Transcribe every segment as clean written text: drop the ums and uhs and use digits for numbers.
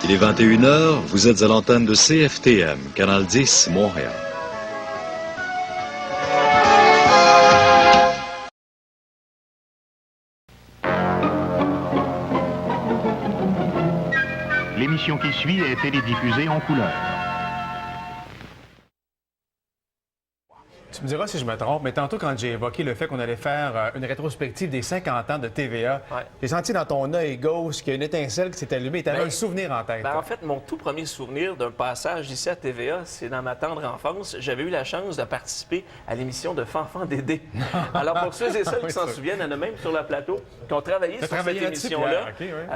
Il est 21h, vous êtes à l'antenne de CFTM, Canal 10, Montréal. L'émission qui suit est télédiffusée en couleur. Tu me diras si je me trompe, mais tantôt, quand j'ai évoqué le fait qu'on allait faire une rétrospective des 50 ans de TVA, j'ai senti dans ton œil gauche qu'il y a une étincelle qui s'est allumée et tu avais un souvenir en tête. En fait, mon tout premier souvenir d'un passage ici à TVA, c'est dans ma tendre enfance. J'avais eu la chance de participer à l'émission de Fanfan Dédé. Alors, pour ceux et celles qui s'en souviennent, il y en a même sur le plateau qui ont travaillé sur cette émission-là.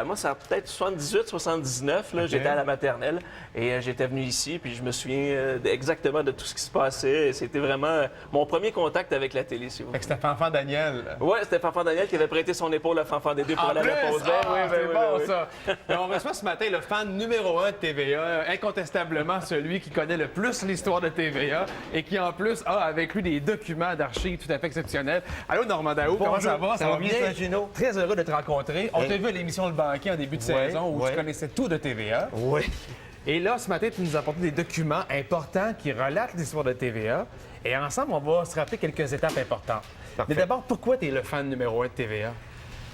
Moi, ça a peut-être 78, 79. J'étais à la maternelle et j'étais venu ici, puis je me souviens exactement de tout ce qui se passait. C'était vraiment mon premier contact avec la télé, si vous voulez. C'était Fanfan Daniel. Oui, c'était Fanfan Daniel qui avait prêté son épaule à Fanfan Dédé pour aller à la pause. C'est bon, ça. Et on reçoit ce matin le fan numéro 1 de TVA, incontestablement celui qui connaît le plus l'histoire de TVA et qui, en plus, a avec lui des documents d'archives tout à fait exceptionnels. Allô, Normand Daou, comment ça va? Ça va bien, Gino? Très heureux de te rencontrer. On t'a vu à l'émission Le Banquier en début de saison où tu connaissais tout de TVA. Oui. Et là, ce matin, tu nous as apporté des documents importants qui relatent l'histoire de TVA. Et ensemble, on va se rappeler quelques étapes importantes. Parfait. Mais d'abord, pourquoi tu es le fan numéro 1 de TVA?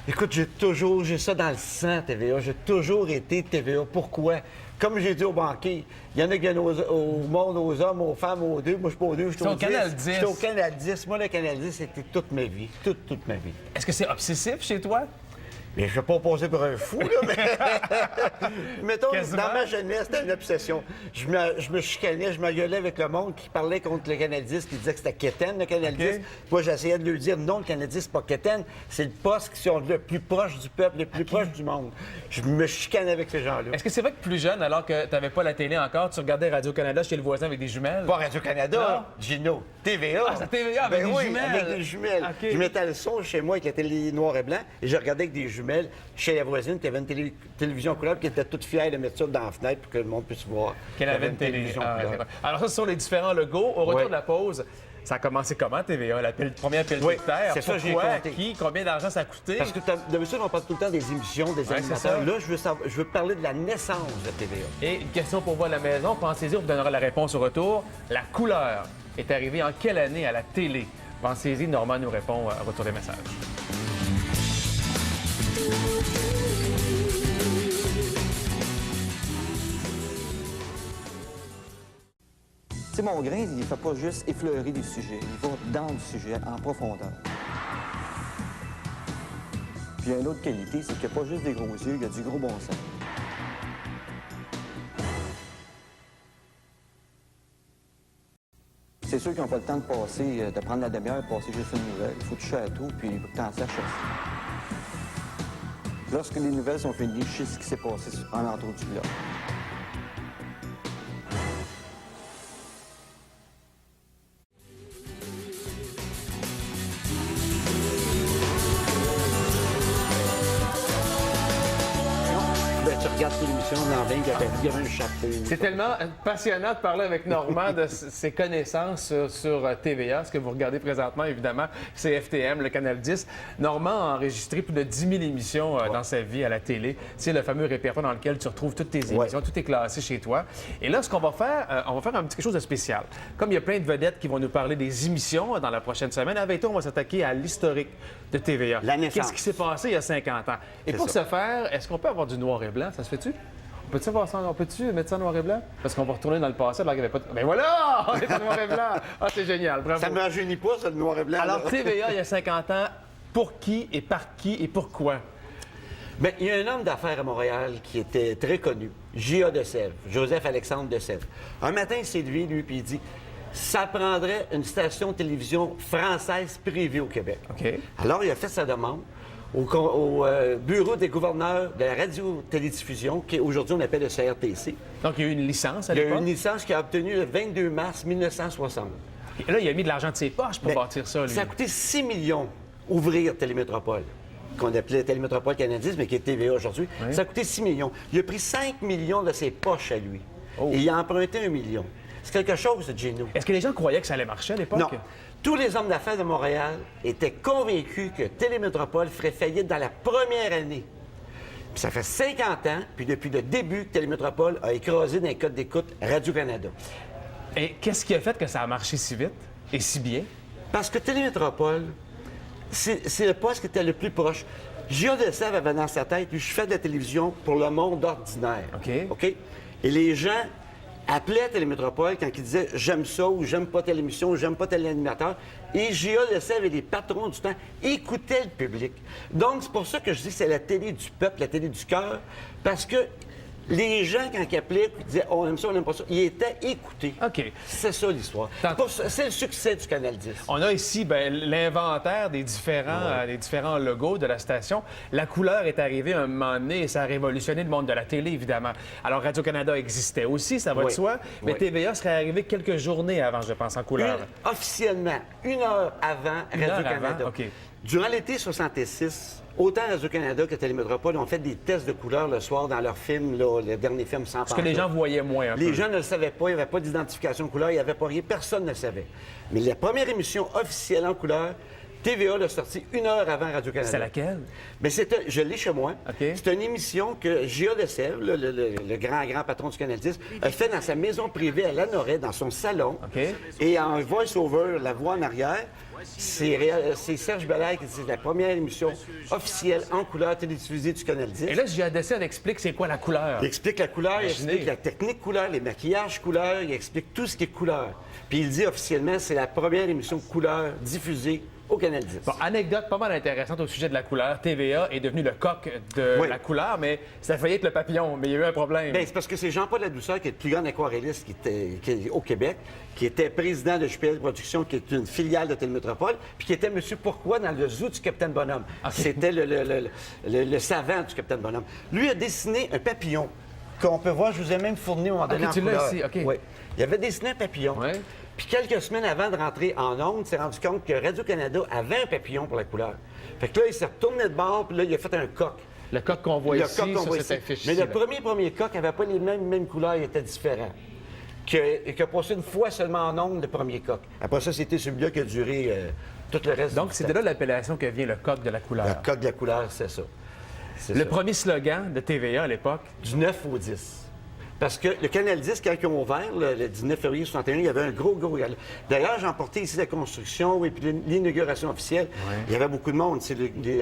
Écoute, j'ai ça dans le sang, TVA. J'ai toujours été TVA. Pourquoi? Comme j'ai dit au banquier, il y en a qui viennent au monde, aux hommes, aux femmes, aux deux. Moi, je suis pas aux deux, je suis au Canal 10. Je suis au Canal 10. Moi, le Canal 10, c'était toute ma vie. Toute ma vie. Est-ce que c'est obsessif chez toi? Mais je ne vais pas poser pour un fou, là, mais... Mettons, dans ma jeunesse, c'était une obsession. Je me chicanais, je me gueulais avec le monde qui parlait contre le Canal 10, qui disait que c'était quétaine, le Canal 10. Moi, j'essayais de lui dire, non, le Canal 10, c'est pas quétaine, c'est le poste qui sont le plus proche du peuple, le plus proche du monde. Je me chicanais avec ces gens-là. Est-ce que c'est vrai que plus jeune, alors que tu n'avais pas la télé encore, tu regardais Radio-Canada chez le voisin avec des jumelles? Pas Radio-Canada, Gino. TVA. Ah, c'est TVA avec des jumelles? Avec des jumelles. Okay. Je mettais le son chez moi avec la télé noir et blanc et je regardais avec des jumelles chez la voisine qui avait une télévision couleur qui était toute fière de mettre ça dans la fenêtre pour que le monde puisse voir qu'elle avait une télévision couleur. Alors ça, ce sont les différents logos. Au retour de la pause, ça a commencé comment, TVA? La première pile de terre? C'est ça, j'ai compté. Qui? Combien d'argent ça a coûté? Parce que d'habitude, on parle tout le temps des émissions, des animateurs. Là, je veux parler de la naissance de TVA. Et une question pour vous à la maison. Pensez-y, on vous donnera la réponse au retour. La couleur est arrivée en quelle année à la télé? Pensez-y, Normand nous répond au retour des messages. Tu sais, Mongrain, il ne fait pas juste effleurer du sujet, il va dans le sujet, en profondeur. Puis il y a une autre qualité, c'est qu'il n'y a pas juste des gros yeux, il y a du gros bon sens. C'est ceux qui n'ont pas le temps de passer, de prendre la demi-heure, de passer juste une nouvelle. Il faut toucher à tout, puis il faut que tu en saches aussi. Lorsque les nouvelles sont finies, je sais ce qui s'est passé en entour du globe. Il y avait un chapeau. C'est tellement passionnant de parler avec Normand de ses connaissances sur TVA, ce que vous regardez présentement, évidemment, c'est FTM, le Canal 10. Normand a enregistré plus de 10 000 émissions dans sa vie à la télé. C'est le fameux répertoire dans lequel tu retrouves toutes tes émissions, tout est classé chez toi. Et là, ce qu'on va faire, on va faire un petit quelque chose de spécial. Comme il y a plein de vedettes qui vont nous parler des émissions dans la prochaine semaine, avec toi, on va s'attaquer à l'historique de TVA. La naissance. Qu'est-ce qui s'est passé il y a 50 ans? Et pour ce faire, est-ce qu'on peut avoir du noir et blanc? Ça se fait-tu? Peux-tu mettre ça en noir et blanc? Parce qu'on va retourner dans le passé alors qu'il n'y avait pas de... Ben voilà! On est en noir et blanc! Ah, c'est génial, bravo! Ça ne me rajeunit pas, ça, le noir et blanc. Alors, TVA, il y a 50 ans, pour qui et par qui et pourquoi? Bien, il y a un homme d'affaires à Montréal qui était très connu, J.A. de Sèvres, Joseph-Alexandre de Sèvres. Un matin, il s'est levé, lui, puis il dit « Ça prendrait une station de télévision française privée au Québec. » Alors, il a fait sa demande au bureau des gouverneurs de la radio-télédiffusion, qu'aujourd'hui on appelle le CRTC. Donc, il y a eu une licence à l'époque? Il y a eu une licence qu'il a obtenue le 22 mars 1960. Et là, il a mis de l'argent de ses poches pour bâtir ça, lui. Ça a coûté 6 millions ouvrir Télémétropole, qu'on appelait Télémétropole canadienne, mais qui est TVA aujourd'hui. Oui. Ça a coûté 6 millions. Il a pris 5 millions de ses poches à lui. Et il a emprunté 1 million. C'est quelque chose, Gino. Est-ce que les gens croyaient que ça allait marcher à l'époque? Non. Tous les hommes d'affaires de Montréal étaient convaincus que Télémétropole ferait faillite dans la première année. Puis ça fait 50 ans, puis depuis le début, Télémétropole a écrasé dans les codes d'écoute Radio-Canada. Et qu'est-ce qui a fait que ça a marché si vite et si bien? Parce que Télémétropole, c'est le poste qui était le plus proche. J.A. Desèvres avait dans sa tête, lui, je fais de la télévision pour le monde ordinaire. OK? Et les gens appelaient à Télémétropole quand ils disaient « j'aime ça » ou « j'aime pas telle émission » ou « j'aime pas tel animateur ». Et J.A. Desèvres et les patrons du temps écoutaient le public. Donc, c'est pour ça que je dis que c'est la télé du peuple, la télé du cœur, parce que les gens, quand ils appelaient, ils disaient « on aime ça, on n'aime pas ça », ils étaient écoutés. OK. C'est ça l'histoire. C'est le succès du Canal 10. On a ici l'inventaire des différents logos de la station. La couleur est arrivée à un moment donné et ça a révolutionné le monde de la télé, évidemment. Alors, Radio-Canada existait aussi, ça va de soi, mais TVA serait arrivé quelques journées avant, je pense, en couleur. Officiellement, 1 heure avant Radio-Canada. OK. Durant l'été 66, autant Radio-Canada que Télémétropole ont fait des tests de couleurs le soir dans leur film, là, le dernier film sans Parce que les gens voyaient moins un peu. Les gens ne le savaient pas, il n'y avait pas d'identification de couleur, il n'y avait pas rien, personne ne le savait. Mais la première émission officielle en couleur, TVA l'a sortie 1 heure avant Radio-Canada. C'est laquelle? Bien, je l'ai chez moi. OK. C'est une émission que J.A. Desèvres, le grand patron du Canal 10, a fait dans sa maison privée à Lanoret, dans son salon. OK. Et en voice-over, la voix en arrière, c'est Serge Belair qui dit la première émission officielle en couleur télévisée du Canal 10. Et là, J.A. Desèvres explique c'est quoi la couleur. Il explique la couleur, il Imaginez. explique la technique couleur, les maquillages couleur, il explique tout ce qui est couleur. Puis il dit officiellement, c'est la première émission couleur diffusée au Canal 10. Bon, anecdote pas mal intéressante au sujet de la couleur. TVA est devenu le coq de la couleur, mais ça a failli être le papillon, mais il y a eu un problème. Bien, c'est parce que c'est Jean-Paul Ladouceur, qui est le plus grand aquarelliste qui est au Québec, qui était président de JPL Productions, qui est une filiale de Télémétropole, puis qui était Monsieur Pourquoi dans le zoo du Capitaine Bonhomme. C'était le savant du Capitaine Bonhomme. Lui a dessiné un papillon qu'on peut voir, je vous ai même fourni au moment donné en tu l'as couleur. ici, OK. Oui. Il avait dessiné un papillon. Ouais. Puis quelques semaines avant de rentrer en ondes, il s'est rendu compte que Radio-Canada avait un papillon pour la couleur. Fait que là, il s'est retourné de bord, puis là, il a fait un coq. Le coq qu'on voit ici, coq qu'on voit ça, ici. c'est affiché. Mais le premier coq n'avait pas les mêmes couleurs, il était différent. Qui a passé une fois seulement en ondes, le premier coq. Après ça, c'était celui-là qui a duré tout le reste Donc, du c'est temps. de là l'appellation que vient le coq de la couleur. Le coq de la couleur, c'est ça. Le premier slogan de TVA à l'époque. Du 9 au 10. Parce que le Canal 10, quand ils ont ouvert, le 19 février 61, il y avait un gros gala. D'ailleurs, j'ai emporté ici la construction et puis l'inauguration officielle. Ouais. Il y avait beaucoup de monde.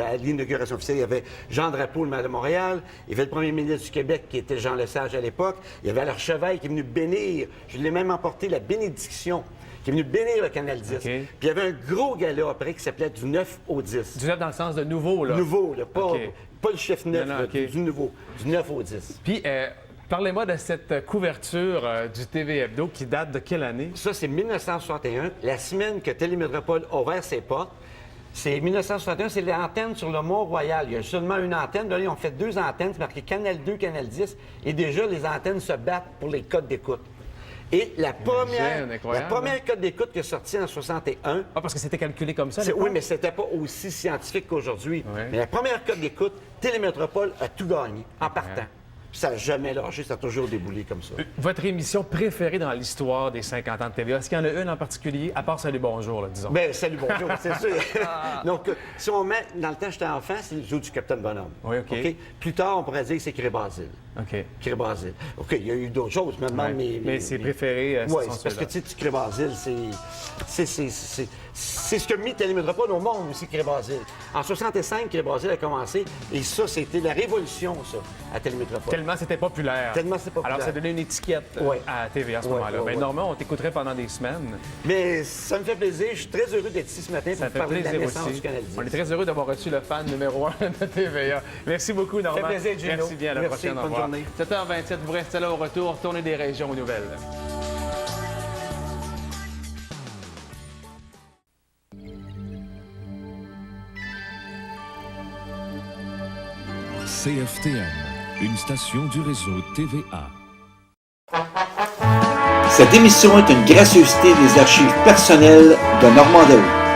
À l'inauguration officielle, il y avait Jean Drapeau, le maire de Montréal. Il y avait le premier ministre du Québec, qui était Jean Lesage à l'époque. Il y avait l'archevêque qui est venu bénir. Je l'ai même emporté, la bénédiction, qui est venu bénir le Canal 10. Okay. Puis il y avait un gros gala après qui s'appelait du 9 au 10. Du 9 dans le sens de nouveau, là? Nouveau, là. Pas le chef 9, du nouveau. Du 9 au 10. Puis, parlez-moi de cette couverture du TV Hebdo qui date de quelle année? Ça, c'est 1961, la semaine que Télémétropole a ouvert ses portes. C'est 1961, c'est l'antenne sur le Mont-Royal. Il y a seulement une antenne. Là, ils ont fait 2 antennes, c'est marqué Canal 2, Canal 10. Et déjà, les antennes se battent pour les codes d'écoute. Et la première code d'écoute qui est sortie en 61... Ah, parce que c'était calculé comme ça? Oui, mais c'était pas aussi scientifique qu'aujourd'hui. Ouais. Mais la première code d'écoute, Télémétropole a tout gagné en partant. Ça n'a jamais lâché, ça a toujours déboulé comme ça. Votre émission préférée dans l'histoire des 50 ans de TVA, est-ce qu'il y en a une en particulier, à part Salut Bonjour, là, disons? Bien, Salut Bonjour, c'est sûr. Donc, si on met, dans le temps j'étais enfant, c'est le zoo du Capitaine Bonhomme. Oui, OK. Plus tard, on pourrait dire que c'est Cré-Basile. OK. Cré-Basile. OK, il y a eu d'autres choses, maintenant, mais ses préférés, oui, c'est parce que, tu sais, Cré-Basile, c'est ce que mis Télémétropole au monde aussi, Cré-Basile. En 65, Cré-Basile a commencé, et ça, c'était la révolution, ça, à Télémétropole. Tellement c'était populaire. Tellement c'est populaire. Alors, ça donnait une étiquette à TVA à ce moment-là. Mais Normand, on t'écouterait pendant des semaines. Mais ça me fait plaisir. Je suis très heureux d'être ici ce matin pour vous parler de la naissance du Canal 10. On est très heureux d'avoir reçu le fan numéro 1 de TVA. Merci beaucoup, Normand. Ça fait plaisir, Gino. Merci bien. À la prochaine. Bonne journée. 7h27, vous restez là au retour. Tournée des régions aux nouvelles. CFTM, une station du réseau TVA. Cette émission est une gracieuseté des archives personnelles de Normand Daou.